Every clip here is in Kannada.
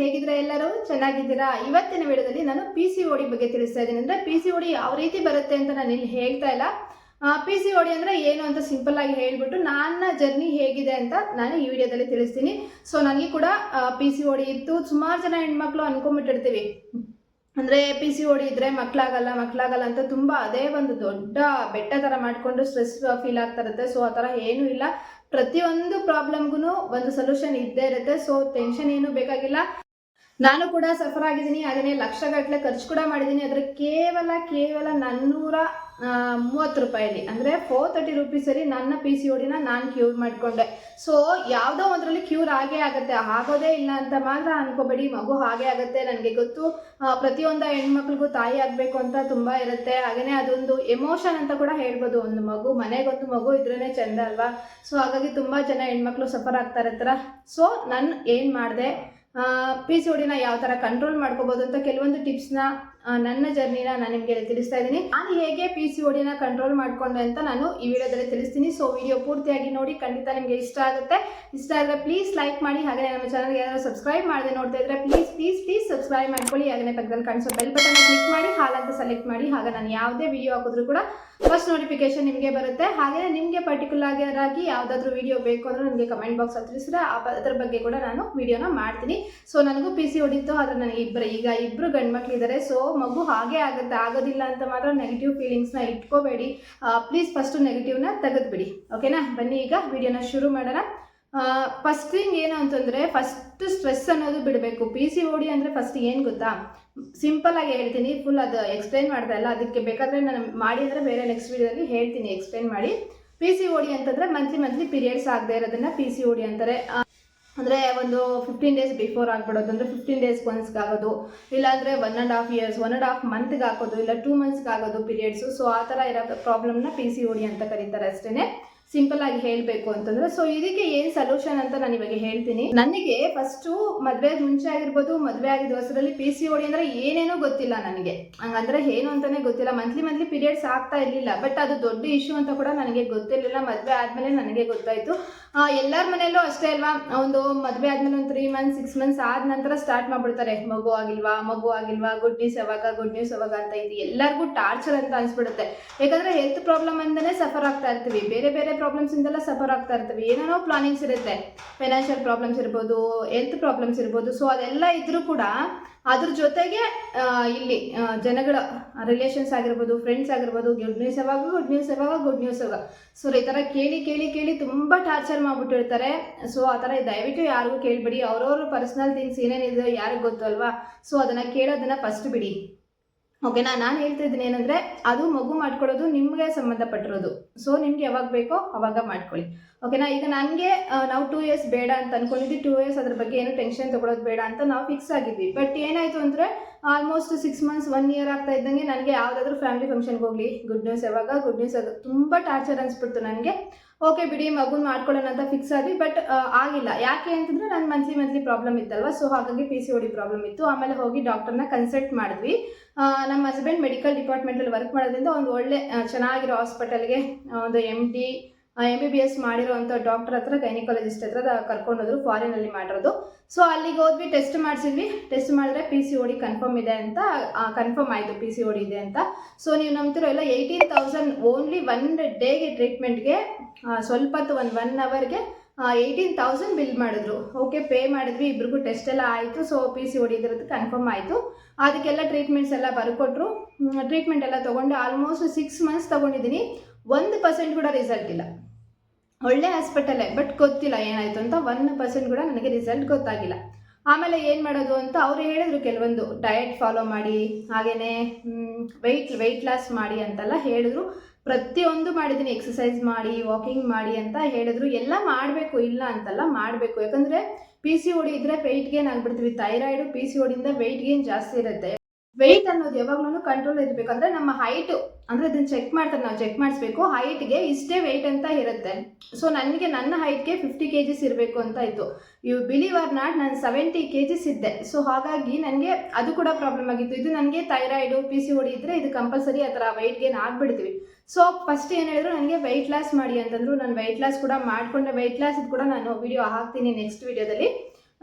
ಹೇಗಿದ್ರೆ ಎಲ್ಲರೂ ಚೆನ್ನಾಗಿದ್ದೀರಾ? ಇವತ್ತಿನ ವಿಡಿಯೋದಲ್ಲಿ ನಾನು PCOD ಬಗ್ಗೆ ತಿಳಿಸ್ತಾ ಇದ್ದೀನಿ. ಅಂದ್ರೆ PCOD ಯಾವ ರೀತಿ ಬರುತ್ತೆ ಅಂತ ನಾನು ಇಲ್ಲಿ ಹೇಳ್ತಾ ಇಲ್ಲ. PCOD ಅಂದ್ರೆ ಏನು ಅಂತ ಸಿಂಪಲ್ ಆಗಿ ಹೇಳ್ಬಿಟ್ಟು ನನ್ನ ಜರ್ನಿ ಹೇಗಿದೆ ಅಂತ ನಾನು ಈ ವಿಡಿಯೋದಲ್ಲಿ ತಿಳಿಸ್ತೀನಿ. ಸೊ ನನಗೆ ಕೂಡ PCOD ಇತ್ತು. ಸುಮಾರು ಜನ ಹೆಣ್ಮಕ್ಳು ಅನ್ಕೊಂಡ್ಬಿಟ್ಟಿರ್ತೀವಿ, ಅಂದ್ರೆ PCOD ಇದ್ರೆ ಮಕ್ಕಳಾಗಲ್ಲ ಅಂತ ತುಂಬಾ ಅದೇ ಒಂದು ದೊಡ್ಡ ಬೆಟ್ಟ ತರ ಮಾಡ್ಕೊಂಡು ಸ್ಟ್ರೆಸ್ ಫೀಲ್ ಆಗ್ತಾ ಇರುತ್ತೆ. ಸೊ ಆ ತರ ಏನೂ ಇಲ್ಲ. ಪ್ರತಿಯೊಂದು ಪ್ರಾಬ್ಲಮ್ಗೂ ಒಂದು ಸೊಲ್ಯೂಷನ್ ಇದ್ದೇ ಇರುತ್ತೆ. ಸೊ ಟೆನ್ಷನ್ ಏನು ಬೇಕಾಗಿಲ್ಲ. ನಾನು ಕೂಡ ಸಫರ್ ಆಗಿದ್ದೀನಿ, ಹಾಗೆಯೇ ಲಕ್ಷಗಟ್ಟಲೆ ಖರ್ಚು ಕೂಡ ಮಾಡಿದ್ದೀನಿ. ಆದರೆ ಕೇವಲ 430 ರೂಪಾಯಲ್ಲಿ ಅಂದರೆ 430 ರುಪೀಸಲ್ಲಿ ನನ್ನ PCODನ ನಾನು ಕ್ಯೂರ್ ಮಾಡಿಕೊಂಡೆ. ಸೊ ಯಾವುದೋ ಒಂದರಲ್ಲಿ ಕ್ಯೂರ್ ಆಗೇ ಆಗುತ್ತೆ, ಆಗೋದೇ ಇಲ್ಲ ಅಂತ ಮಾತ್ರ ಅನ್ಕೋಬೇಡಿ. ಮಗು ಹಾಗೆ ಆಗುತ್ತೆ, ನನಗೆ ಗೊತ್ತು. ಪ್ರತಿಯೊಂದು ಹೆಣ್ಮಕ್ಳಿಗೂ ತಾಯಿ ಆಗಬೇಕು ಅಂತ ತುಂಬ ಇರುತ್ತೆ. ಹಾಗೆಯೇ ಅದೊಂದು ಎಮೋಷನ್ ಅಂತ ಕೂಡ ಹೇಳ್ಬೋದು. ಒಂದು ಮಗು, ಮನೆಗೊಂದು ಮಗು ಇದ್ರೇ ಚೆಂದ ಅಲ್ವಾ? ಸೊ ಹಾಗಾಗಿ ತುಂಬ ಜನ ಹೆಣ್ಮಕ್ಳು ಸಫರ್ ಆಗ್ತಾ ಇರ್ತಾರೆ. ಸೊ ನಾನು ಏನು ಮಾಡಿದೆ, PCODನ ಯಾವ ಥರ ಕಂಟ್ರೋಲ್ ಮಾಡ್ಕೋಬೋದು ಅಂತ ಕೆಲವೊಂದು ಟಿಪ್ಸ್ನ, ನನ್ನ ಜರ್ನಿನ ನಾನು ನಿಮಗೆ ತಿಳಿಸ್ತಾ ಇದ್ದೀನಿ. ನಾನು ಹೇಗೆ PCODನ ಕಂಟ್ರೋಲ್ ಮಾಡಿಕೊಂಡೆ ಅಂತ ನಾನು ಈ ವಿಡಿಯೋದಲ್ಲಿ ತಿಳಿಸ್ತೀನಿ. ಸೊ ವಿಡಿಯೋ ಪೂರ್ತಿಯಾಗಿ ನೋಡಿ, ಖಂಡಿತ ನಿಮಗೆ ಇಷ್ಟ ಆಗುತ್ತೆ. ಇಷ್ಟ ಆದರೆ ಪ್ಲೀಸ್ ಲೈಕ್ ಮಾಡಿ. ಹಾಗೆ ನಮ್ಮ ಚಾನಲ್ಗೆ ಯಾರು ಸಬ್ಸ್ಕ್ರೈಬ್ ಮಾಡದೆ ನೋಡ್ತಾ ಇದ್ರೆ ಪ್ಲೀಸ್ ಸಬ್ಸ್ಕ್ರೈಬ್ ಮಾಡ್ಕೊಳ್ಳಿ. ಹಾಗೆ ಪಕ್ಕದಲ್ಲಿ ಕಾಣಿಸೋ ಬೆಲ್ ಬಟನ್ ಕ್ಲಿಕ್ ಮಾಡಿ, ಹಾಲ್ ಅಂತ ಸೆಲೆಕ್ಟ್ ಮಾಡಿ. ಹಾಗೆ ನಾನು ಯಾವುದೇ ವಿಡಿಯೋ ಹಾಕಿದ್ರು ಕೂಡ ಫಸ್ಟ್ ನೋಟಿಫಿಕೇಶನ್ ನಿಮಗೆ ಬರುತ್ತೆ. ಹಾಗೆ ನಿಮಗೆ ಪರ್ಟಿಕ್ಯುಲರ್ ಆಗಿ ಯಾವುದಾದ್ರೂ ವಿಡಿಯೋ ಬೇಕು ಅಂದರೆ ನನಗೆ ಕಮೆಂಟ್ ಬಾಕ್ಸ್ ಅಲ್ಲಿ ತಿಳಿಸಿದ್ರೆ ಅದರ ಬಗ್ಗೆ ಕೂಡ ನಾನು ವಿಡಿಯೋನ ಮಾಡ್ತೀನಿ. ಸೊ ನನಗೂ PCOD ಇತ್ತು, ಆದರೆ ನನಗೆ ಇಬ್ಬರು ಗಂಡು ಮಕ್ಳು ಇದ್ದಾರೆ. ಸೊ ಮಗು ಹಾಗೆ ಆಗುತ್ತೆ, ಆಗೋದಿಲ್ಲ ಅಂತ ಮಾತ್ರ ನೆಗೆಟಿವ್ ಫೀಲಿಂಗ್ಸ್ನ ಇಟ್ಕೋಬೇಡಿ. ಪ್ಲೀಸ್ ಫಸ್ಟು ನೆಗೆಟಿವ್ನ ತೆಗೆದುಬಿಡಿ. ಓಕೆನಾ? ಬನ್ನಿ ಈಗ ವಿಡಿಯೋನ ಶುರು ಮಾಡೋಣ. ಫಸ್ಟ್ ಥಿಂಗ್ ಏನು ಅಂತಂದರೆ, ಫಸ್ಟ್ ಸ್ಟ್ರೆಸ್ ಅನ್ನೋದು ಬಿಡಬೇಕು. PCOD ಅಂದರೆ ಫಸ್ಟ್ ಏನು ಗೊತ್ತಾ, ಸಿಂಪಲ್ ಆಗಿ ಹೇಳ್ತೀನಿ, ಫುಲ್ ಅದು ಎಕ್ಸ್ಪ್ಲೈನ್ ಮಾಡ್ತಾ ಇಲ್ಲ. ಅದಕ್ಕೆ ಬೇಕಾದರೆ ನಾನು ಮಾಡಿ ಅಂದರೆ ಬೇರೆ ನೆಕ್ಸ್ಟ್ ವಿಡಿಯೋದಲ್ಲಿ ಹೇಳ್ತೀನಿ ಎಕ್ಸ್ಪ್ಲೈನ್ ಮಾಡಿ. PCOD ಅಂತಂದರೆ ಮಂತ್ಲಿ ಪೀರಿಯಡ್ಸ್ ಆಗದೆ ಇರೋದನ್ನು PCOD ಅಂತಾರೆ. ಅಂದರೆ ಒಂದು 15 ಡೇಸ್ ಬಿಫೋರ್ ಆಗ್ಬಿಡೋದು, ಅಂದರೆ 15 ಡೇಸ್ಗೆ ಒನ್ಸ್ಗೆ ಆಗೋದು, ಇಲ್ಲಾಂದರೆ 1.5 ಇಯರ್ಸ್ 1.5 ಮಂತ್ಗೆ ಹಾಕೋದು, ಇಲ್ಲ 2 ಮಂತ್ಸ್ಗೆ ಆಗೋದು ಪೀರಿಯಡ್ಸು. ಸೊ ಆ ಥರ ಇರೋ ಪ್ರಾಬ್ಲಮ್ನ PCOD ಅಂತ ಕರೀತಾರೆ ಅಷ್ಟೇ, ಸಿಂಪಲ್ ಆಗಿ ಹೇಳಬೇಕು ಅಂತಂದ್ರೆ. ಸೊ ಇದಕ್ಕೆ ಏನು ಸೊಲ್ಯೂಷನ್ ಅಂತ ನಾನು ಇವಾಗ ಹೇಳ್ತೀನಿ. ನನಗೆ ಫಸ್ಟು ಮದುವೆ ಮುಂಚೆ ಆಗಿರ್ಬೋದು, ಮದುವೆ ಆಗಿದ್ದ ವರ್ಷದಲ್ಲಿ PCOD ಅಂದರೆ ಏನೇನೂ ಗೊತ್ತಿಲ್ಲ ನನಗೆ. ಹಂಗಂದ್ರೆ ಏನು ಅಂತಲೇ ಗೊತ್ತಿಲ್ಲ. ಮಂತ್ಲಿ ಪೀರಿಯಡ್ಸ್ ಆಗ್ತಾ ಇರಲಿಲ್ಲ, ಬಟ್ ಅದು ದೊಡ್ಡ ಇಶ್ಯೂ ಅಂತ ಕೂಡ ನನಗೆ ಗೊತ್ತಿರಲಿಲ್ಲ. ಮದುವೆ ಆದಮೇಲೆ ನನಗೆ ಗೊತ್ತಾಯಿತು. ಎಲ್ಲರ ಮನೆಯಲ್ಲೂ ಅಷ್ಟೇ ಅಲ್ವಾ, ಒಂದು ಮದುವೆ ಆದಮೇಲೆ ಒಂದು 3 ಮಂತ್ಸ್ 6 ಮಂತ್ಸ್ ಆದ ನಂತರ ಸ್ಟಾರ್ಟ್ ಮಾಡಿಬಿಡ್ತಾರೆ, ಮಗು ಆಗಿಲ್ವಾ, ಗುಡ್ ನ್ಯೂಸ್ ಯಾವಾಗ ಅಂತ. ಇದು ಎಲ್ಲರಿಗೂ ಟಾರ್ಚರ್ ಅಂತ ಅನಿಸ್ಬಿಡುತ್ತೆ. ಯಾಕಂದರೆ ಹೆಲ್ತ್ ಪ್ರಾಬ್ಲಮ್ ಅಂದನೇ ಸಫರ್ ಆಗ್ತಾ ಇರ್ತೀವಿ, ಬೇರೆ ಪ್ರಾಬ್ಲಮ್ಸ್ ಇಂದೆಲ್ಲ ಸಫರ್ ಆಗ್ತಾ ಇರ್ತೀವಿ. ಏನೇನೋ ಪ್ಲಾನಿಂಗ್ಸ್ ಇರುತ್ತೆ, ಫೈನಾನ್ಷಿಯಲ್ ಪ್ರಾಬ್ಲಮ್ಸ್ ಇರ್ಬೋದು, ಹೆಲ್ತ್ ಪ್ರಾಬ್ಲಮ್ಸ್ ಇರ್ಬೋದು. ಸೊ ಅದೆಲ್ಲ ಇದ್ರೂ ಕೂಡ ಅದ್ರ ಜೊತೆಗೆ ಇಲ್ಲಿ ಜನಗಳ ರಿಲೇಷನ್ಸ್ ಆಗಿರ್ಬೋದು, ಫ್ರೆಂಡ್ಸ್ ಆಗಿರ್ಬೋದು, ಗುಡ್ ನ್ಯೂಸ್ ಯಾವಾಗ. ಸೊ ಈ ಥರ ಕೇಳಿ ತುಂಬ ಟಾರ್ಚರ್ ಮಾಡಿಬಿಟ್ಟಿರ್ತಾರೆ. ಸೊ ಆ ಥರ ದಯವಿಟ್ಟು ಯಾರಿಗೂ ಕೇಳಬೇಡಿ. ಅವ್ರವ್ರ ಪರ್ಸ್ನಲ್ ಥಿಂಗ್ಸ್ ಏನೇನಿದೆ ಯಾರಿಗೆ ಗೊತ್ತು ಅಲ್ವಾ? ಸೊ ಅದನ್ನು ಕೇಳೋದನ್ನು ಫಸ್ಟ್ ಬಿಡಿ. ಓಕೆನಾ? ನಾನು ಹೇಳ್ತಾ ಇದ್ದೀನಿ ಏನಂದರೆ, ಅದು ಮಗು ಮಾಡ್ಕೊಳ್ಳೋದು ನಿಮಗೆ ಸಂಬಂಧಪಟ್ಟಿರೋದು. ಸೊ ನಿಮ್ಗೆ ಯಾವಾಗ ಬೇಕೋ ಅವಾಗ ಮಾಡ್ಕೊಳ್ಳಿ. ಓಕೆನಾ? ಈಗ ನನಗೆ ನಾವು 2 ಇಯರ್ಸ್ ಬೇಡ ಅಂತ ಅಂದ್ಕೊಂಡಿದ್ವಿ. 2 ಇಯರ್ಸ್ ಅದ್ರ ಬಗ್ಗೆ ಏನು ಟೆನ್ಷನ್ ತೊಗೊಳೋದು ಬೇಡ ಅಂತ ನಾವು ಫಿಕ್ಸ್ ಆಗಿದ್ವಿ. ಬಟ್ ಏನಾಯಿತು ಅಂದರೆ, ಆಲ್ಮೋಸ್ಟ್ 6 ಮಂತ್ಸ್ 1 ಇಯರ್ ಆಗ್ತಾ ಇದ್ದಂಗೆ ನನಗೆ ಯಾವುದಾದ್ರೂ ಫ್ಯಾಮಿಲಿ ಫಂಕ್ಷನ್ಗೆ ಹೋಗಲಿ, ಗುಡ್ ನ್ಯೂಸ್ ಯಾವಾಗ ತುಂಬ ಟಾರ್ಚರ್ ಅನಿಸ್ಬಿಡ್ತು ನನಗೆ. ಓಕೆ ಬಿಡಿ, ಮಗುನ ಮಾಡ್ಕೊಳ್ಳೋಣ ಅಂತ ಫಿಕ್ಸ್ ಆದ್ವಿ. ಬಟ್ ಆಗಿಲ್ಲ. ಯಾಕೆ ಅಂತಂದರೆ ನನ್ನ ಮಂತ್ಲಿ ಪ್ರಾಬ್ಲಮ್ ಇತ್ತಲ್ವ. ಸೊ ಹಾಗಾಗಿ PCOD ಪ್ರಾಬ್ಲಮ್ ಇತ್ತು. ಆಮೇಲೆ ಹೋಗಿ ಡಾಕ್ಟರ್ನ ಕನ್ಸಲ್ಟ್ ಮಾಡಿದ್ವಿ. ನಮ್ಮ ಹಸ್ಬೆಂಡ್ ಮೆಡಿಕಲ್ ಡಿಪಾರ್ಟ್ಮೆಂಟಲ್ಲಿ ವರ್ಕ್ ಮಾಡೋದ್ರಿಂದ ಒಂದು ಒಳ್ಳೆ ಚೆನ್ನಾಗಿರೋ ಹಾಸ್ಪಿಟಲ್ಗೆ ಒಂದು MBBS ಮಾಡಿರೋವಂಥ ಡಾಕ್ಟರ್ ಹತ್ರ, ಗೈನಿಕಾಲಜಿಸ್ಟ್ ಹತ್ರ ಕರ್ಕೊಂಡೋದ್ರು, ಫಾರಿನಲ್ಲಿ ಮಾಡಿರೋದು. ಸೊ ಅಲ್ಲಿಗೆ ಹೋದ್ವಿ, ಟೆಸ್ಟ್ ಮಾಡಿಸಿದ್ವಿ. ಟೆಸ್ಟ್ ಮಾಡಿದ್ರೆ PCOD ಕನ್ಫರ್ಮ್ ಇದೆ ಅಂತ, ಕನ್ಫರ್ಮ್ ಆಯಿತು PCOD ಇದೆ ಅಂತ. ಸೊ ನೀವು ನಂಬ್ತಿರೋ ಎಲ್ಲ 18,000 ಓನ್ಲಿ 1 ಡೇಗೆ ಟ್ರೀಟ್ಮೆಂಟ್ಗೆ, ಸ್ವಲ್ಪ ಹೊತ್ತು 1 ಅವರ್ಗೆ 18,000 ಬಿಲ್ ಮಾಡಿದ್ರು. ಓಕೆ, ಪೇ ಮಾಡಿದ್ವಿ, ಇಬ್ರಿಗೂ ಟೆಸ್ಟ್ ಎಲ್ಲ ಆಯಿತು. ಸೊ PCOD ಇದ್ರದ್ದು ಕನ್ಫರ್ಮ್ ಆಯಿತು. ಅದಕ್ಕೆಲ್ಲ ಟ್ರೀಟ್ಮೆಂಟ್ಸ್ ಎಲ್ಲ ಬರ್ಕೊಟ್ರು. ಟ್ರೀಟ್ಮೆಂಟ್ ಎಲ್ಲ ತೊಗೊಂಡು ಆಲ್ಮೋಸ್ಟ್ 6 ಮಂತ್ಸ್ ತೊಗೊಂಡಿದ್ದೀನಿ. 1% ಕೂಡ ರಿಸಲ್ಟ್ ಇಲ್ಲ. ಒಳ್ಳೆ ಹಾಸ್ಪಿಟಲೇ, ಬಟ್ ಗೊತ್ತಿಲ್ಲ ಏನಾಯಿತು ಅಂತ. 1% ಕೂಡ ನನಗೆ ರಿಸಲ್ಟ್ ಗೊತ್ತಾಗಿಲ್ಲ. ಆಮೇಲೆ ಏನು ಮಾಡೋದು ಅಂತ ಅವರು ಹೇಳಿದರು, ಕೆಲವೊಂದು ಡಯಟ್ ಫಾಲೋ ಮಾಡಿ, ಹಾಗೆಯೇ ವೆಯ್ಟ್ ಲಾಸ್ ಮಾಡಿ ಅಂತೆಲ್ಲ ಹೇಳಿದ್ರು. ಪ್ರತಿಯೊಂದು ಮಾಡಿದ್ದೀನಿ, ಎಕ್ಸಸೈಸ್ ಮಾಡಿ, ವಾಕಿಂಗ್ ಮಾಡಿ ಅಂತ ಹೇಳಿದ್ರು. ಎಲ್ಲ ಮಾಡಬೇಕು, ಇಲ್ಲ ಅಂತಲ್ಲ, ಮಾಡಬೇಕು. ಯಾಕಂದರೆ PCOD ಇದ್ದರೆ ವೆಯ್ಟ್ ಗೇನ್ ಆಗಿಬಿಡ್ತೀವಿ. ಥೈರಾಯ್ಡು PCODಯಿಂದ ವೆಯ್ಟ್ ಗೇನ್ ಜಾಸ್ತಿ ಇರುತ್ತೆ. ವೆಯ್ಟ್ ಅನ್ನೋದು ಯಾವಾಗಲೂ ಕಂಟ್ರೋಲ್ ಇರಬೇಕು. ಅಂದರೆ ನಮ್ಮ ಹೈಟು, ಅಂದರೆ ಅದನ್ನು ಚೆಕ್ ಮಾಡ್ತಾರೆ, ನಾವು ಚೆಕ್ ಮಾಡಿಸ್ಬೇಕು. ಹೈಟ್ಗೆ ಇಷ್ಟೇ ವೆಯ್ಟ್ ಅಂತ ಇರುತ್ತೆ. ಸೊ ನನಗೆ ನನ್ನ ಹೈಟ್ಗೆ 50 kgs ಇರಬೇಕು ಅಂತ ಇತ್ತು. ಯು ಬಿಲೀವ್ ಆರ್ ನಾಟ್, ನಾನು 70 kgs ಇದ್ದೆ. ಸೊ ಹಾಗಾಗಿ ನನಗೆ ಅದು ಕೂಡ ಪ್ರಾಬ್ಲಮ್ ಆಗಿತ್ತು. ಇದು ನನಗೆ ಥೈರಾಯ್ಡು PCOD ಇದ್ದರೆ ಇದು ಕಂಪಲ್ಸರಿ ಆ ಥರ ವೆಯ್ಟ್ ಗೇನ್ ಆಗಿಬಿಡ್ತೀವಿ. ಸೊ ಫಸ್ಟ್ ಏನು ಹೇಳಿದ್ರು, ನನಗೆ ವೆಯ್ಟ್ ಲಾಸ್ ಮಾಡಿ ಅಂತಂದರು. ನಾನು ವೆಯ್ಟ್ ಲಾಸ್ ಕೂಡ ಮಾಡಿಕೊಂಡೆ. ವೆಯ್ಟ್ ಲಾಸ್ ಕೂಡ ನಾನು ವಿಡಿಯೋ ಹಾಕ್ತೀನಿ ನೆಕ್ಸ್ಟ್ ವಿಡಿಯೋದಲ್ಲಿ.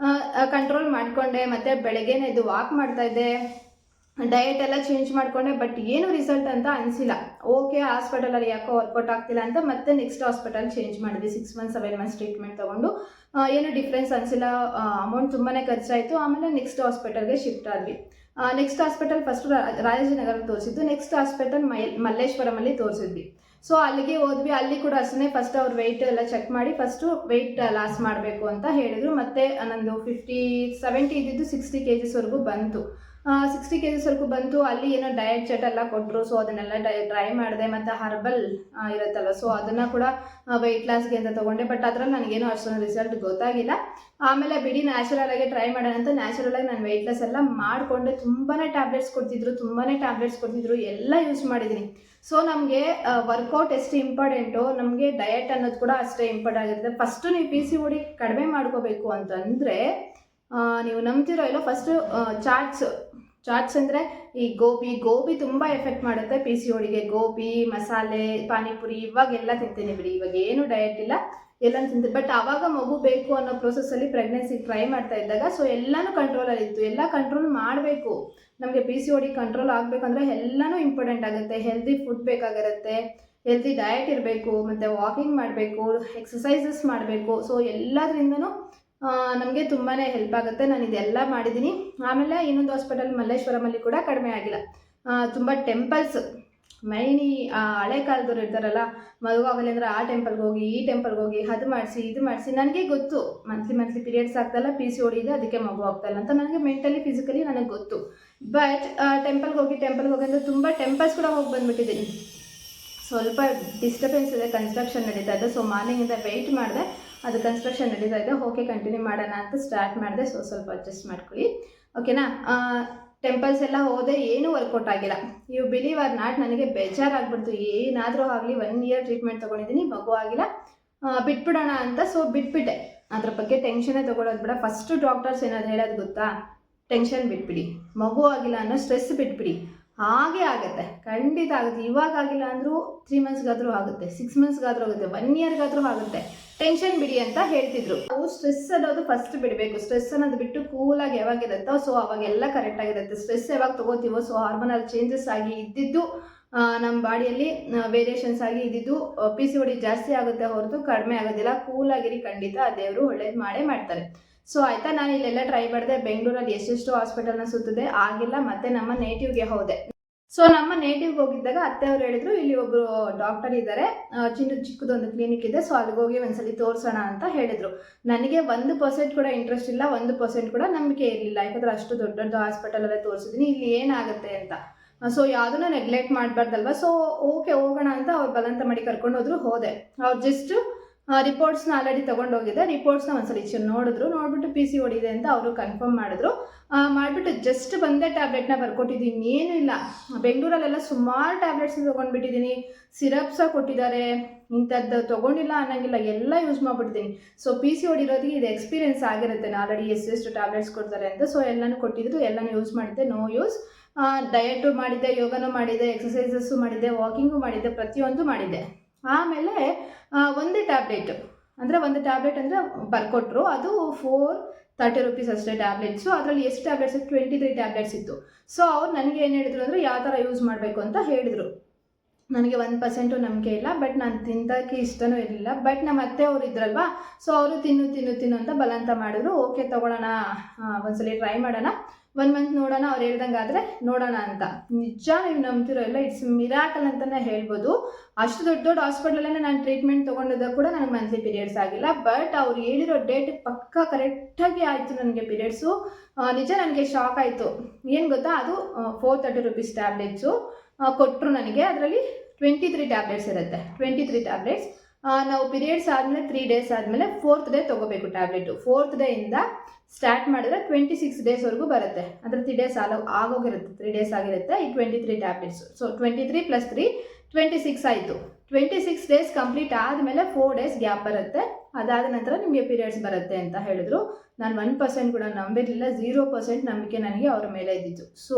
ಕಂಟ್ರೋಲ್ ಮಾಡಿಕೊಂಡೆ. ಮತ್ತು ಬೆಳಗ್ಗೆನೇ ಇದು ವಾಕ್ ಮಾಡ್ತಾಯಿದ್ದೆ, ಡಯಟ್ ಎಲ್ಲ ಚೇಂಜ್ ಮಾಡಿಕೊಂಡೆ. ಬಟ್ ಏನು ರಿಸಲ್ಟ್ ಅಂತ ಅನಿಸಿಲ್ಲ. ಓಕೆ, ಹಾಸ್ಪಿಟಲಲ್ಲಿ ಯಾಕೋ ವರ್ಕೌಟ್ ಆಗ್ತಿಲ್ಲ ಅಂತ ಮತ್ತೆ ನೆಕ್ಸ್ಟ್ ಹಾಸ್ಪಿಟಲ್ ಚೇಂಜ್ ಮಾಡಿದ್ವಿ. 6 ಮಂತ್ಸ್ 7 ಮಂತ್ಸ್ ಟ್ರೀಟ್ಮೆಂಟ್ ತೊಗೊಂಡು ಏನು ಡಿಫ್ರೆನ್ಸ್ ಅನಿಸಿಲ್ಲ. ಅಮೌಂಟ್ ತುಂಬಾ ಖರ್ಚಾಯಿತು. ಆಮೇಲೆ ನೆಕ್ಸ್ಟ್ ಹಾಸ್ಪಿಟಲ್ಗೆ ಶಿಫ್ಟ್ ಆದ್ವಿ. ನೆಕ್ಸ್ಟ್ ಹಾಸ್ಪಿಟಲ್ ಫಸ್ಟು ರಾಜಾಜಿನಗರಲ್ಲಿ ತೋರಿಸಿದ್ದು. ನೆಕ್ಸ್ಟ್ ಹಾಸ್ಪಿಟಲ್ ಮಲ್ಲೇಶ್ವರಮಲ್ಲಿ ತೋರಿಸಿದ್ವಿ. ಸೊ ಅಲ್ಲಿಗೆ ಹೋದ್ವಿ. ಅಲ್ಲಿ ಕೂಡ ಅಷ್ಟೇ, ಫಸ್ಟ್ ಅವ್ರು ವೆಯ್ಟ್ ಎಲ್ಲ ಚೆಕ್ ಮಾಡಿ ಫಸ್ಟು ವೆಯ್ಟ್ ಲಾಸ್ ಮಾಡಬೇಕು ಅಂತ ಹೇಳಿದರು. ಮತ್ತು ನಂದು 70 ಇದ್ದಿದ್ದು 60 kgsವರೆಗೂ ಬಂತು. 60 kgsವರೆಗೂ ಬಂತು. ಅಲ್ಲಿ ಏನೋ ಡಯಟ್ ಚಟ್ ಎಲ್ಲ ಕೊಟ್ಟರು. ಸೊ ಅದನ್ನೆಲ್ಲ ಟ್ರೈ ಮಾಡಿದೆ. ಮತ್ತು ಹರ್ಬಲ್ ಇರುತ್ತಲ್ಲ, ಸೊ ಅದನ್ನು ಕೂಡ ವೆಯ್ಟ್ ಲಾಸ್ಗೆ ಅಂತ ತೊಗೊಂಡೆ. ಬಟ್ ಅದರಲ್ಲಿ ನನಗೇನೋ ಅಷ್ಟೊಂದು ರಿಸಲ್ಟ್ ಗೊತ್ತಾಗಿಲ್ಲ. ಆಮೇಲೆ ಬಿಡಿ ನ್ಯಾಚುರಲ್ ಆಗಿ ಟ್ರೈ ಮಾಡೋಣ ಅಂತ ನ್ಯಾಚುರಲ್ ಆಗಿ ನಾನು ವೆಯ್ಟ್ ಲಾಸ್ ಎಲ್ಲ ಮಾಡಿಕೊಂಡೆ. ತುಂಬಾ ಟ್ಯಾಬ್ಲೆಟ್ಸ್ ಕೊಡ್ತಿದ್ರು, ಎಲ್ಲ ಯೂಸ್ ಮಾಡಿದ್ದೀನಿ. ಸೊ ನಮಗೆ ವರ್ಕೌಟ್ ಎಷ್ಟು ಇಂಪಾರ್ಟೆಂಟು, ನಮಗೆ ಡಯಟ್ ಅನ್ನೋದು ಕೂಡ ಅಷ್ಟೇ ಇಂಪಾರ್ಟೆಂಟ್ ಆಗಿರುತ್ತೆ. ಫಸ್ಟು ನೀವು PCOD ಕಡಿಮೆ ಮಾಡ್ಕೋಬೇಕು ಅಂತಂದರೆ ನೀವು ನಂಬ್ತಿರೋ ಇಲ್ಲೋ, ಫಸ್ಟು ಚಾಟ್ಸ್ ಅಂದರೆ ಈ ಗೋಬಿ ತುಂಬ ಎಫೆಕ್ಟ್ ಮಾಡುತ್ತೆ PCODಗೆ. ಗೋಬಿ, ಮಸಾಲೆ, ಪಾನಿಪುರಿ ಇವಾಗೆಲ್ಲ ತಿಂತೀನಿ ಬಿಡಿ, ಇವಾಗ ಏನು ಡಯಟ್ ಇಲ್ಲ, ಎಲ್ಲ ತಿಂತೀನಿ. ಬಟ್ ಆವಾಗ ಮಗು ಬೇಕು ಅನ್ನೋ ಪ್ರೋಸೆಸ್ಸಲ್ಲಿ ಪ್ರೆಗ್ನೆನ್ಸಿ ಟ್ರೈ ಮಾಡ್ತಾ ಇದ್ದಾಗ ಸೊ ಎಲ್ಲನೂ ಕಂಟ್ರೋಲಲ್ಲಿತ್ತು. ಎಲ್ಲ ಕಂಟ್ರೋಲ್ ಮಾಡಬೇಕು. ನಮಗೆ PCOD ಕಂಟ್ರೋಲ್ ಆಗಬೇಕಂದ್ರೆ ಎಲ್ಲನೂ ಇಂಪಾರ್ಟೆಂಟ್ ಆಗುತ್ತೆ. ಹೆಲ್ದಿ ಫುಡ್ ಬೇಕಾಗಿರುತ್ತೆ, ಹೆಲ್ದಿ ಡಯಟ್ ಇರಬೇಕು, ಮತ್ತು ವಾಕಿಂಗ್ ಮಾಡಬೇಕು, ಎಕ್ಸಸೈಸಸ್ ಮಾಡಬೇಕು. ಸೊ ಎಲ್ಲದರಿಂದನೂ ನಮಗೆ ತುಂಬಾ ಹೆಲ್ಪ್ ಆಗುತ್ತೆ. ನಾನು ಇದೆಲ್ಲ ಮಾಡಿದ್ದೀನಿ. ಆಮೇಲೆ ಇನ್ನೊಂದು ಹಾಸ್ಪಿಟಲ್ ಮಲ್ಲೇಶ್ವರಮಲ್ಲಿ ಕೂಡ ಕಡಿಮೆ ಆಗಿಲ್ಲ. ತುಂಬ ಟೆಂಪಲ್ಸ್, ಮೈನ್ ಈ ಹಳೆ ಕಾಲದವ್ರು ಇರ್ತಾರಲ್ಲ, ಮಗು ಆಗಲಿ ಅಂದರೆ ಆ ಟೆಂಪಲ್ಗೆ ಹೋಗಿ ಈ ಟೆಂಪಲ್ಗೆ ಹೋಗಿ ಅದು ಮಾಡಿಸಿ ಇದು ಮಾಡಿಸಿ. ನನಗೆ ಗೊತ್ತು ಮಂತ್ಲಿ ಪೀರಿಯಡ್ಸ್ ಆಗ್ತಾಯಿಲ್ಲ, PCOD ಇದೆ, ಅದಕ್ಕೆ ಮಗು ಆಗ್ತಾಯಿಲ್ಲ ಅಂತ ನನಗೆ ಮೆಂಟಲಿ ಫಿಸಿಕಲಿ ನನಗೆ ಗೊತ್ತು. ಬಟ್ ಟೆಂಪಲ್ಗೆ ಹೋಗಿ ಅಂದರೆ ತುಂಬ ಟೆಂಪಲ್ಸ್ ಕೂಡ ಹೋಗಿ ಬಂದುಬಿಟ್ಟಿದ್ದೀನಿ. ಸ್ವಲ್ಪ ಡಿಸ್ಟರ್ಬೆನ್ಸ್ ಇದೆ, ಕನ್ಸ್ಟ್ರಕ್ಷನ್ ನಡೀತಾ ಇದೆ. ಸೊ ಮಾರ್ನಿಂಗಿಂದ ವೆಯ್ಟ್ ಮಾಡಿದೆ, ಅದು ಕನ್ಸ್ಟ್ರಕ್ಷನ್ ನಡೀತಾ ಇದೆ. ಓಕೆ, ಕಂಟಿನ್ಯೂ ಮಾಡೋಣ ಅಂತ ಸ್ಟಾರ್ಟ್ ಮಾಡಿದೆ. ಸೊ ಸ್ವಲ್ಪ ಅಡ್ಜಸ್ಟ್ ಮಾಡ್ಕೊಳ್ಳಿ, ಓಕೆನಾ. ಟೆಂಪಲ್ಸ್ ಎಲ್ಲ ಹೋದೆ, ಏನೂ ವರ್ಕೌಟ್ ಆಗಿಲ್ಲ. ಯು ಬಿಲೀವ್ ಆರ್ ನಾಟ್, ನನಗೆ ಬೇಜಾರಾಗ್ಬಿಡ್ತು. ಏನಾದರೂ ಆಗಲಿ 1 year ಟ್ರೀಟ್ಮೆಂಟ್ ತೊಗೊಂಡಿದ್ದೀನಿ, ಮಗು ಆಗಿಲ್ಲ, ಬಿಟ್ಬಿಡೋಣ ಅಂತ. ಸೊ ಬಿಟ್ಬಿಟ್ಟೆ. ಅದ್ರ ಬಗ್ಗೆ ಟೆನ್ಷನ್ನೇ ತೊಗೊಳೋದು ಬೇಡ. ಫಸ್ಟು ಡಾಕ್ಟರ್ಸ್ ಏನಾದ್ರು ಹೇಳೋದು ಗೊತ್ತಾ, ಟೆನ್ಷನ್ ಬಿಟ್ಬಿಡಿ, ಮಗು ಆಗಿಲ್ಲ ಅನ್ನೋ ಸ್ಟ್ರೆಸ್ ಬಿಟ್ಬಿಡಿ. ಹಾಗೆ ಆಗುತ್ತೆ, ಖಂಡಿತ ಆಗುತ್ತೆ. ಇವಾಗ ಆಗಿಲ್ಲ ಅಂದರೂ 3 ಮಂತ್ಸ್ಗಾದರೂ ಆಗುತ್ತೆ, 6 ಮಂತ್ಸ್ಗಾದರೂ ಆಗುತ್ತೆ, 1 yearಗಾದರೂ ಆಗುತ್ತೆ. ಟೆನ್ಷನ್ ಬಿಡಿ ಅಂತ ಹೇಳ್ತಿದ್ರು. ನಾವು ಸ್ಟ್ರೆಸ್ ಅನ್ನೋದು ಫಸ್ಟ್ ಬಿಡಬೇಕು. ಸ್ಟ್ರೆಸ್ ಅನ್ನೋದು ಬಿಟ್ಟು ಕೂಲಾಗಿ ಯಾವಾಗಿರುತ್ತೋ ಸೊ ಅವಾಗೆಲ್ಲ ಕರೆಕ್ಟಾಗಿರುತ್ತೆ. ಸ್ಟ್ರೆಸ್ ಯಾವಾಗ ತೊಗೋತೀವೋ ಸೊ ಹಾರ್ಮೋನಲ್ ಚೇಂಜಸ್ ಆಗಿ ಇದ್ದಿದ್ದು ನಮ್ಮ ಬಾಡಿಯಲ್ಲಿ ವೇರಿಯೇಷನ್ಸ್ ಆಗಿ ಇದ್ದಿದ್ದು PCOD ಜಾಸ್ತಿ ಆಗುತ್ತೆ ಹೊರತು ಕಡಿಮೆ ಆಗೋದಿಲ್ಲ. ಕೂಲಾಗಿರಿ, ಖಂಡಿತ ದೇವರು ಒಳ್ಳೇದು ಮಾಡೇ ಮಾಡ್ತಾರೆ. ಸೊ ಆಯಿತಾ, ನಾನು ಇಲ್ಲೆಲ್ಲ ಟ್ರೈ ಮಾಡಿದೆ. ಬೆಂಗಳೂರಲ್ಲಿ ಎಷ್ಟೆಷ್ಟು ಹಾಸ್ಪಿಟಲ್ನ ಸುತ್ತಿದೆ, ಆಗಿಲ್ಲ. ಮತ್ತೆ ನಮ್ಮ ನೇಟಿವ್ಗೆ ಹೋದೆ. ಸೊ ನಮ್ಮ ನೇಟಿವ್ಗೆ ಹೋಗಿದ್ದಾಗ ಅತ್ತೆ ಅವ್ರು ಹೇಳಿದ್ರು, ಇಲ್ಲಿ ಒಬ್ಬರು ಡಾಕ್ಟರ್ ಇದ್ದಾರೆ, ಚಿಕ್ಕದೊಂದು ಕ್ಲಿನಿಕ್ ಇದೆ, ಸೊ ಅಲ್ಲಿಗೆ ಹೋಗಿ ಒಂದ್ಸಲಿ ತೋರಿಸೋಣ ಅಂತ ಹೇಳಿದರು. ನನಗೆ 1% ಕೂಡ ಇಂಟ್ರೆಸ್ಟ್ ಇಲ್ಲ, 1% ಕೂಡ ನಂಬಿಕೆ ಇರಲಿಲ್ಲ. ಯಾಕಂದರೆ ಅಷ್ಟು ದೊಡ್ಡ ಹಾಸ್ಪಿಟಲಲ್ಲೇ ತೋರಿಸಿದ್ದೀನಿ, ಇಲ್ಲಿ ಏನಾಗುತ್ತೆ ಅಂತ. ಸೊ ಯಾವುದನ್ನ ನೆಗ್ಲೆಕ್ಟ್ ಮಾಡಬಾರ್ದಲ್ವ. ಸೊ ಓಕೆ ಹೋಗೋಣ ಅಂತ ಅವ್ರು ಬಲವಂತ ಮಾಡಿ ಕರ್ಕೊಂಡು ಹೋದೆ. ಅವ್ರು ಜಸ್ಟ್ ರಿಪೋರ್ಟ್ಸ್ನ ಆಲ್ರೆಡಿ ತೊಗೊಂಡೋಗಿದ್ದೆ. ರಿಪೋರ್ಟ್ಸ್ನ ಒಂದ್ಸಲಿ ನೋಡಿಬಿಟ್ಟು PCOD ಇದೆ ಅಂತ ಅವರು ಕನ್ಫರ್ಮ್ ಮಾಡಿಬಿಟ್ಟು ಜಸ್ಟ್ ಬಂದೇ ಟ್ಯಾಬ್ಲೆಟ್ನ ಬರ್ಕೊಟ್ಟಿದ್ದೀನಿ. ಇನ್ನೇನು ಇಲ್ಲ. ಬೆಂಗಳೂರಲ್ಲೆಲ್ಲ ಸುಮಾರು ಟ್ಯಾಬ್ಲೆಟ್ಸ್ ತೊಗೊಂಡ್ಬಿಟ್ಟಿದ್ದೀನಿ, ಸಿರಪ್ಸ ಕೊಟ್ಟಿದ್ದಾರೆ, ಇಂಥದ್ದು ತೊಗೊಂಡಿಲ್ಲ ಅನ್ನೋಂಗಿಲ್ಲ, ಎಲ್ಲ ಯೂಸ್ ಮಾಡಿಬಿಟ್ಟಿದ್ದೀನಿ. ಸೊ PCOD ಇರೋದಕ್ಕೆ ಇದು ಎಕ್ಸ್ಪೀರಿಯೆನ್ಸ್ ಆಗಿರುತ್ತೆ, ಆಲ್ರೆಡಿ ಎಷ್ಟು ಟ್ಯಾಬ್ಲೆಟ್ಸ್ ಕೊಡ್ತಾರೆ ಅಂತ. ಸೊ ಎಲ್ಲನೂ ಕೊಟ್ಟಿದ್ರು, ಎಲ್ಲನೂ ಯೂಸ್ ಮಾಡಿದ್ದೆ, ನೋ ಯೂಸ್. ಡಯಟು ಮಾಡಿದ್ದೆ, ಯೋಗನೂ ಮಾಡಿದ್ದೆ, ಎಕ್ಸಸೈಸಸ್ಸು ಮಾಡಿದ್ದೆ, ವಾಕಿಂಗು ಮಾಡಿದ್ದೆ, ಪ್ರತಿಯೊಂದು ಮಾಡಿದ್ದೆ. ಆಮೇಲೆ ಒಂದು ಟ್ಯಾಬ್ಲೆಟ್ ಅಂದರೆ ಬರ್ಕೊಟ್ರು. ಅದು 430 rupees ಅಷ್ಟೇ ಟ್ಯಾಬ್ಲೆಟ್ಸು. ಅದರಲ್ಲಿ ಎಷ್ಟು ಟ್ಯಾಬ್ಲೆಟ್ಸ್ ಇತ್ತು, 23 ಟ್ಯಾಬ್ಲೆಟ್ಸ್ ಇತ್ತು. ಸೊ ಅವ್ರು ನನಗೆ ಏನು ಹೇಳಿದ್ರು ಅಂದರೆ ಯಾವ ಥರ ಯೂಸ್ ಮಾಡಬೇಕು ಅಂತ ಹೇಳಿದರು. ನನಗೆ 1% ನಂಬಿಕೆ ಇಲ್ಲ, ಬಟ್ ನಾನು ತಿಂತಕ್ಕೆ ಇಷ್ಟನೂ ಇರಲಿಲ್ಲ. ಬಟ್ ನಮ್ಮ ಅತ್ತೆ ಅವರು ಇದ್ರಲ್ವಾ, ಸೊ ಅವರು ತಿನ್ನು ಅಂತ ಬಲವಂತ ಮಾಡಿದ್ರು. ಓಕೆ ತಗೊಳ್ಳೋಣ, ಒಂದ್ಸಲಿ ಟ್ರೈ ಮಾಡೋಣ, 1 month ನೋಡೋಣ, ಅವ್ರು ಹೇಳ್ದಂಗೆ ಆದರೆ ನೋಡೋಣ ಅಂತ. ನಿಜ ನೀವು ನಂಬ್ತಿರೋ ಇಲ್ಲ, ಇಟ್ಸ್ ಮಿರಾಕಲ್ ಅಂತಲೇ ಹೇಳ್ಬೋದು. ಅಷ್ಟು ದೊಡ್ಡ ಹಾಸ್ಪಿಟ್ಲಲ್ಲೇ ನಾನು ಟ್ರೀಟ್ಮೆಂಟ್ ತೊಗೊಂಡಿದ್ದಾಗ ಕೂಡ ನನಗೆ ಮಂತ್ಲಿ ಪೀರಿಯಡ್ಸ್ ಆಗಿಲ್ಲ. ಬಟ್ ಅವ್ರು ಹೇಳಿರೋ ಡೇಟ್ ಪಕ್ಕ ಕರೆಕ್ಟಾಗಿ ಆಯಿತು ನನಗೆ ಪೀರಿಯಡ್ಸು. ನಿಜ ನನಗೆ ಶಾಕ್ ಆಯಿತು. ಏನು ಗೊತ್ತಾ, ಅದು 430 rupees ಟ್ಯಾಬ್ಲೆಟ್ಸು ಕೊಟ್ಟರು ನನಗೆ. ಅದರಲ್ಲಿ 23 ಟ್ಯಾಬ್ಲೆಟ್ಸ್ ಇರುತ್ತೆ. 23 ಟ್ಯಾಬ್ಲೆಟ್ಸ್ ನಾವು ಪೀರಿಯಡ್ಸ್ ಆದಮೇಲೆ 3 days ಆದಮೇಲೆ 4th day ತೊಗೋಬೇಕು ಟ್ಯಾಬ್ಲೆಟು. 4th ಡೇಯಿಂದ ಸ್ಟಾರ್ಟ್ ಮಾಡಿದ್ರೆ 26 daysವರೆಗೂ ಬರುತ್ತೆ. ಅಂದರೆ 3 days ಆಗೋಗಿರುತ್ತೆ, 3 days ಆಗಿರುತ್ತೆ ಈ 23 ಟ್ಯಾಬ್ಲೆಟ್ಸು. ಸೊ 23 + 3 26 ಆಯಿತು. 26 days ಕಂಪ್ಲೀಟ್ ಆದಮೇಲೆ 4 days ಗ್ಯಾಪ್ ಬರುತ್ತೆ. ಅದಾದ ನಂತರ ನಿಮಗೆ ಪೀರಿಯಡ್ಸ್ ಬರುತ್ತೆ ಅಂತ ಹೇಳಿದ್ರು. ನಾನು 1% ಕೂಡ ನಂಬಿರಲಿಲ್ಲ, 0% ನಂಬಿಕೆ ನನಗೆ ಅವರ ಮೇಲೆ ಇದ್ದಿತ್ತು. ಸೊ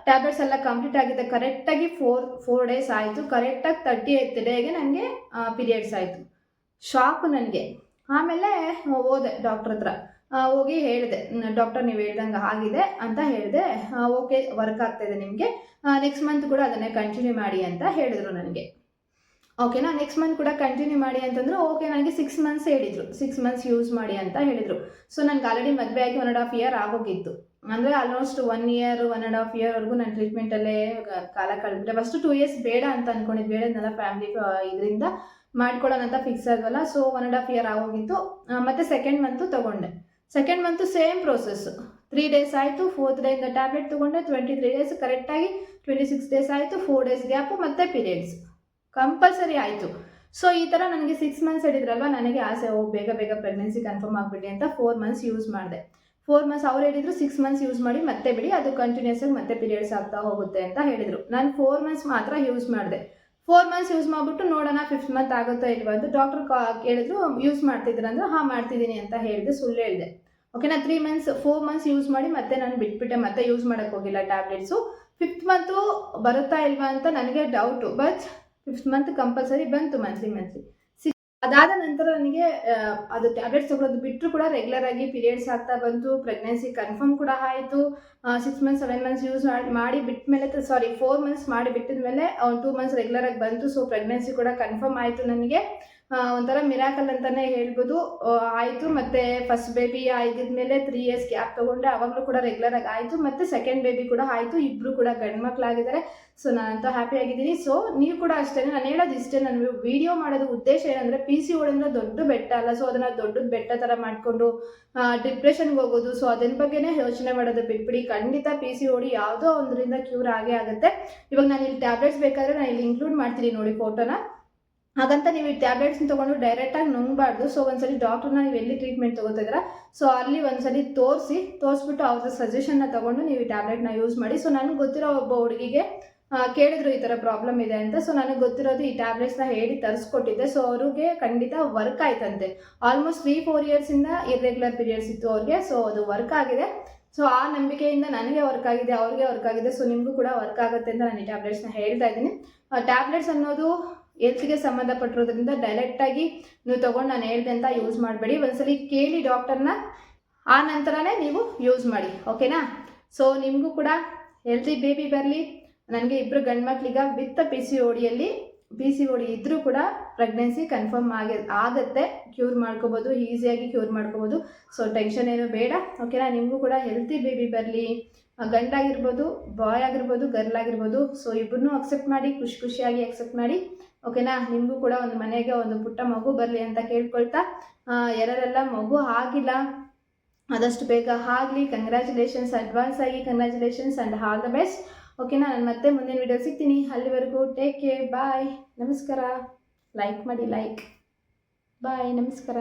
ಟ್ಯಾಬ್ಲೆಟ್ಸ್ ಎಲ್ಲ ಕಂಪ್ಲೀಟ್ ಆಗಿದೆ. ಕರೆಕ್ಟಾಗಿ 4 days ಆಯಿತು. ಕರೆಕ್ಟಾಗಿ 38th ಡೇಗೆ ನನಗೆ ಪೀರಿಯಡ್ಸ್ ಆಯಿತು. ಶಾಕು ನನಗೆ. ಆಮೇಲೆ ಹೋದೆ ಡಾಕ್ಟ್ರ್ ಹತ್ರ. ಹೋಗಿ ಹೇಳಿದೆ, ಡಾಕ್ಟರ್ ನೀವು ಹೇಳ್ದಂಗೆ ಆಗಿದೆ ಅಂತ ಹೇಳಿದೆ. ಓಕೆ, ವರ್ಕ್ ಆಗ್ತಾಯಿದೆ ನಿಮಗೆ, ನೆಕ್ಸ್ಟ್ ಮಂತ್ ಕೂಡ ಅದನ್ನೇ ಕಂಟಿನ್ಯೂ ಮಾಡಿ ಅಂತ ಹೇಳಿದರು ನನಗೆ. ಓಕೆನಾ, ನೆಕ್ಸ್ಟ್ ಮಂತ್ ಕೂಡ ಕಂಟಿನ್ಯೂ ಮಾಡಿ ಅಂತಂದ್ರು. ಓಕೆ, ನನಗೆ 6 ಮಂತ್ಸ್ ಹೇಳಿದರು, 6 ಮಂತ್ಸ್ ಯೂಸ್ ಮಾಡಿ ಅಂತ ಹೇಳಿದರು. ಸೊ ನನಗೆ ಆಲ್ರೆಡಿ ಮದುವೆ ಆಗಿ 1.5 ಇಯರ್ ಆಗೋಗಿತ್ತು. ಅಂದರೆ ಆಲ್ಮೋಸ್ಟ್ 1 ಇಯರ್ 1.5 ಇಯರ್ವರೆಗೂ ನಾನು ಟ್ರೀಟ್ಮೆಂಟಲ್ಲೇ ಕಾಲ ಕಳೆದ್ಬಿಟ್ಟೆ. ಫಸ್ಟ್ 2 ಇಯರ್ಸ್ ಬೇಡ ಅಂತ ಅಂದ್ಕೊಂಡಿದ್ದು, ಬೇಡನೆಲ್ಲ ಫ್ಯಾಮಿಲಿ ಇದರಿಂದ ಮಾಡ್ಕೊಳ್ಳೋಣ ಅಂತ ಫಿಕ್ಸ್ ಆಗೋಲ್ಲ. ಸೊ 1.5 ಇಯರ್ ಆಗೋಗಿತ್ತು. ಮತ್ತು ಸೆಕೆಂಡ್ ಮಂತು ತೊಗೊಂಡೆ. Second month same process. 3 days ಆಯಿತು, 4th ಡೇಯಿಂದ ಟ್ಯಾಬ್ಲೆಟ್ ತೊಗೊಂಡೆ. 23 ಡೇಸ್ ಕರೆಕ್ಟಾಗಿ, 26 ಡೇಸ್ ಆಯಿತು, 4 ಡೇಸ್ ಗ್ಯಾಪು, ಮತ್ತು ಪೀರಿಯಡ್ಸ್ ಕಂಪಲ್ಸರಿ ಆಯಿತು. ಸೊ ಈ ಥರ ನನಗೆ 6 ಮಂತ್ಸ್ ಹೇಳಿದ್ರಲ್ವ, ನನಗೆ ಆಸೆ, ಬೇಗ ಬೇಗ ಪ್ರೆಗ್ನೆನ್ಸಿ ಕನ್ಫರ್ಮ್ ಆಗಿಬಿಡಿ ಅಂತ 4 ಮಂತ್ಸ್ ಯೂಸ್ ಮಾಡಿದೆ. 4 ಮಂತ್ಸ್ ಅವ್ರು ಹೇಳಿದ್ರು 6 ಮಂತ್ಸ್ ಯೂಸ್ ಮಾಡಿ ಮತ್ತೆ ಬಿಡಿ, ಅದು ಕಂಟಿನ್ಯೂಸ್ ಆಗಿ ಮತ್ತೆ ಪೀರಿಯಡ್ಸ್ ಆಗ್ತಾ ಹೋಗುತ್ತೆ ಅಂತ ಹೇಳಿದರು. ನಾನು 4 ಮಂತ್ಸ್ ಮಾತ್ರ ಯೂಸ್ ಮಾಡಿದೆ. 4 ಮಂತ್ಸ್ ಯೂಸ್ ಮಾಡಿಬಿಟ್ಟು ನೋಡೋಣ 5th ಮಂತ್ ಆಗುತ್ತೋ ಇಲ್ವಾ ಅಂತ ಡಾಕ್ಟ್ರು ಕೇಳಿದ್ರು, ಯೂಸ್ ಮಾಡ್ತಿದ್ದೀರಂದ್ರೆ ಹಾಂ ಮಾಡ್ತಿದ್ದೀನಿ ಅಂತ ಹೇಳಿದೆ, ಸುಳ್ಳು ಹೇಳಿದೆ. ಓಕೆನಾ, 4 ಮಂತ್ಸ್ ಯೂಸ್ ಮಾಡಿ ಮತ್ತೆ ನಾನು ಬಿಟ್ಬಿಟ್ಟೆ, ಮತ್ತೆ ಯೂಸ್ ಮಾಡೋಕ್ಕೆ ಹೋಗಿಲ್ಲ ಟ್ಯಾಬ್ಲೆಟ್ಸು. 5th ಮಂತು ಬರುತ್ತಾ ಇಲ್ವಾ ಅಂತ ನನಗೆ doubt, but 5th month compulsory ಬಂತು, ಮಂತ್ಲಿ. ಅದಾದ ನಂತರ ನನಗೆ ಅದು ಟ್ಯಾಬ್ಲೆಟ್ಸ್ ತಗೊಳ್ಳೋದು ಬಿಟ್ಟರು ಕೂಡ ರೆಗ್ಯುಲರ್ ಆಗಿ ಪೀರಿಯಡ್ಸ್ ಆಗ್ತಾ ಬಂತು, ಪ್ರೆಗ್ನೆನ್ಸಿ ಕನ್ಫರ್ಮ್ ಕೂಡ ಆಯಿತು. 6 ಮಂತ್ಸ್ 7 ಮಂತ್ಸ್ ಯೂಸ್ ಮಾಡಿ ಬಿಟ್ಟ ಮೇಲೆ 4 ಮಂತ್ಸ್ ಮಾಡಿ ಬಿಟ್ಟಿದ ಮೇಲೆ 2 ಮಂತ್ಸ್ ರೆಗ್ಯುಲರ್ ಆಗಿ ಬಂತು. ಸೊ ಪ್ರೆಗ್ನೆನ್ಸಿ ಕೂಡ ಕನ್ಫರ್ಮ್ ಆಯಿತು ನನಗೆ. ಒಂಥರ ಮಿರಾಕಲ್ ಅಂತಲೇ ಹೇಳ್ಬೋದು. ಆಯಿತು. ಮತ್ತು ಫಸ್ಟ್ ಬೇಬಿ ಆಗಿದ್ಮೇಲೆ 3 ಇಯರ್ಸ್ ಗ್ಯಾಪ್ ತೊಗೊಂಡೆ, ಆವಾಗಲೂ ಕೂಡ ರೆಗ್ಯುಲರಾಗಿ ಆಯಿತು. ಮತ್ತು ಸೆಕೆಂಡ್ ಬೇಬಿ ಕೂಡ ಆಯಿತು, ಇಬ್ಬರು ಕೂಡ ಗಂಡು ಮಕ್ಕಳಾಗಿದ್ದಾರೆ. ಸೊ ನಾನಂತೂ ಹ್ಯಾಪಿ ಆಗಿದ್ದೀನಿ. ಸೊ ನೀವು ಕೂಡ ಅಷ್ಟೇ, ನಾನು ಹೇಳೋದು ಇಷ್ಟೇ, ನಾನು ವಿಡಿಯೋ ಮಾಡೋದು ಉದ್ದೇಶ ಏನಂದರೆ, PCOD ಅಂದರೆ ದೊಡ್ಡ ಬೆಟ್ಟ ಅಲ್ಲ. ಸೊ ಅದನ್ನು ದೊಡ್ಡ ಬೆಟ್ಟ ಥರ ಮಾಡಿಕೊಂಡು ಡಿಪ್ರೆಷನ್ಗೆ ಹೋಗೋದು, ಸೊ ಅದನ್ನ ಬಗ್ಗೆನೇ ಯೋಚನೆ ಮಾಡೋದು ಬಿಟ್ಬಿಡಿ. ಖಂಡಿತ PCOD ಯಾವುದೋ ಒಂದರಿಂದ ಕ್ಯೂರ್ ಆಗೇ ಆಗುತ್ತೆ. ಇವಾಗ ನಾನು ಇಲ್ಲಿ ಟ್ಯಾಬ್ಲೆಟ್ಸ್ ಬೇಕಾದರೆ ನಾನು ಇಲ್ಲಿ ಇನ್ಕ್ಲೂಡ್ ಮಾಡ್ತೀನಿ ನೋಡಿ ಫೋಟೋನ. ಹಾಗಂತ ನೀವು ಈ ಟ್ಯಾಬ್ಲೆಟ್ಸ್ನ ತೊಗೊಂಡು ಡೈರೆಕ್ಟಾಗಿ ನುಂಗಬಾರ್ದು. ಸೊ ಒಂದ್ಸಲಿ ಡಾಕ್ಟ್ರನ್ನ ನೀವು ಎಲ್ಲಿ ಟ್ರೀಟ್ಮೆಂಟ್ ತೊಗೋತಿದ್ದೀರಾ, ಸೊ ಅಲ್ಲಿ ಒಂದ್ಸಲಿ ತೋರಿಸ್ಬಿಟ್ಟು ಅವ್ರ ಸಜೆಷನ್ನ ತೊಗೊಂಡು ನೀವು ಈ ಟ್ಯಾಬ್ಲೆಟ್ನ ಯೂಸ್ ಮಾಡಿ. ಸೊ ನನಗೆ ಗೊತ್ತಿರೋ ಒಬ್ಬ ಹುಡುಗಿಗೆ ಕೇಳಿದ್ರು ಈ ಥರ ಪ್ರಾಬ್ಲಮ್ ಇದೆ ಅಂತ. ಸೊ ನನಗೆ ಗೊತ್ತಿರೋದು ಈ ಟ್ಯಾಬ್ಲೆಟ್ಸ್ನ ಹೇಳಿ ತರಿಸ್ಕೊಟ್ಟಿದ್ದೆ. ಸೊ ಅವ್ರಿಗೆ ಖಂಡಿತ ವರ್ಕ್ ಆಯ್ತಂತೆ. ಆಲ್ಮೋಸ್ಟ್ 3-4 ಇಯರ್ಸಿಂದ ಇರ್ರೆಗ್ಯುಲರ್ ಪೀರಿಯಡ್ಸ್ ಇತ್ತು ಅವ್ರಿಗೆ. ಸೊ ಅದು ವರ್ಕ್ ಆಗಿದೆ. ಸೊ ಆ ನಂಬಿಕೆಯಿಂದ ನನಗೆ ವರ್ಕ್ ಆಗಿದೆ, ಅವ್ರಿಗೆ ವರ್ಕ್ ಆಗಿದೆ. ಸೊ ನಿಮಗೂ ಕೂಡ ವರ್ಕ್ ಆಗುತ್ತೆ ಅಂತ ನಾನು ಈ ಟ್ಯಾಬ್ಲೆಟ್ಸ್ನ ಹೇಳ್ತಾ ಇದ್ದೀನಿ. ಟ್ಯಾಬ್ಲೆಟ್ಸ್ ಅನ್ನೋದು ಹೆಲ್ತ್ಗೆ ಸಂಬಂಧಪಟ್ಟಿರೋದ್ರಿಂದ ಡೈರೆಕ್ಟಾಗಿ ನೀವು ತೊಗೊಂಡು ನಾನು ಹೇಳ್ದೆ ಅಂತ ಯೂಸ್ ಮಾಡಬೇಡಿ. ಒಂದ್ಸಲಿ ಕೇಳಿ ಡಾಕ್ಟರ್ನ, ಆ ನಂತರನೇ ನೀವು ಯೂಸ್ ಮಾಡಿ. ಓಕೆನಾ? ಸೊ ನಿಮಗೂ ಕೂಡ ಹೆಲ್ತಿ ಬೇಬಿ ಬರಲಿ. ನನಗೆ 2 ಗಂಡು ಮಕ್ಕಳಿಗ ವಿತ್ PCOD ಇದ್ದರೂ ಕೂಡ ಪ್ರೆಗ್ನೆನ್ಸಿ ಕನ್ಫರ್ಮ್ ಆಗುತ್ತೆ. ಕ್ಯೂರ್ ಮಾಡ್ಕೋಬೋದು, ಈಸಿಯಾಗಿ ಕ್ಯೂರ್ ಮಾಡ್ಕೋಬೋದು. ಸೊ ಟೆನ್ಷನ್ ಏನು ಬೇಡ. ಓಕೆನಾ? ನಿಮಗೂ ಕೂಡ ಹೆಲ್ತಿ ಬೇಬಿ ಬರಲಿ. ಗಂಡಾಗಿರ್ಬೋದು, ಬಾಯ್ ಆಗಿರ್ಬೋದು, ಗರ್ಲ್ ಆಗಿರ್ಬೋದು. ಸೊ ಇಬ್ಬರನ್ನೂ ಅಕ್ಸೆಪ್ಟ್ ಮಾಡಿ, ಖುಷಿಯಾಗಿ ಅಕ್ಸೆಪ್ಟ್ ಮಾಡಿ. ಓಕೆನಾ? ನಿಮಗೂ ಕೂಡ ಒಂದು ಮನೆಗೆ ಒಂದು ಪುಟ್ಟ ಮಗು ಬರಲಿ ಅಂತ ಕೇಳ್ಕೊಳ್ತಾ, ಯಾರೆಲ್ಲ ಮಗು ಆಗಿಲ್ಲ ಆದಷ್ಟು ಬೇಗ ಆಗಲಿ. ಕಂಗ್ರ್ಯಾಚುಲೇಷನ್ಸ್, ಅಡ್ವಾನ್ಸ್ ಆಗಿ congratulations and all the best. ಓಕೆನಾ? ನಾನು ಮತ್ತೆ ಮುಂದಿನ ವಿಡಿಯೋ ಸಿಗ್ತೀನಿ. ಅಲ್ಲಿವರೆಗೂ ಟೇಕ್ ಕೇರ್, ಬಾಯ್, ನಮಸ್ಕಾರ. ಲೈಕ್ ಮಾಡಿ, ಲೈಕ್. ಬಾಯ್, ನಮಸ್ಕಾರ.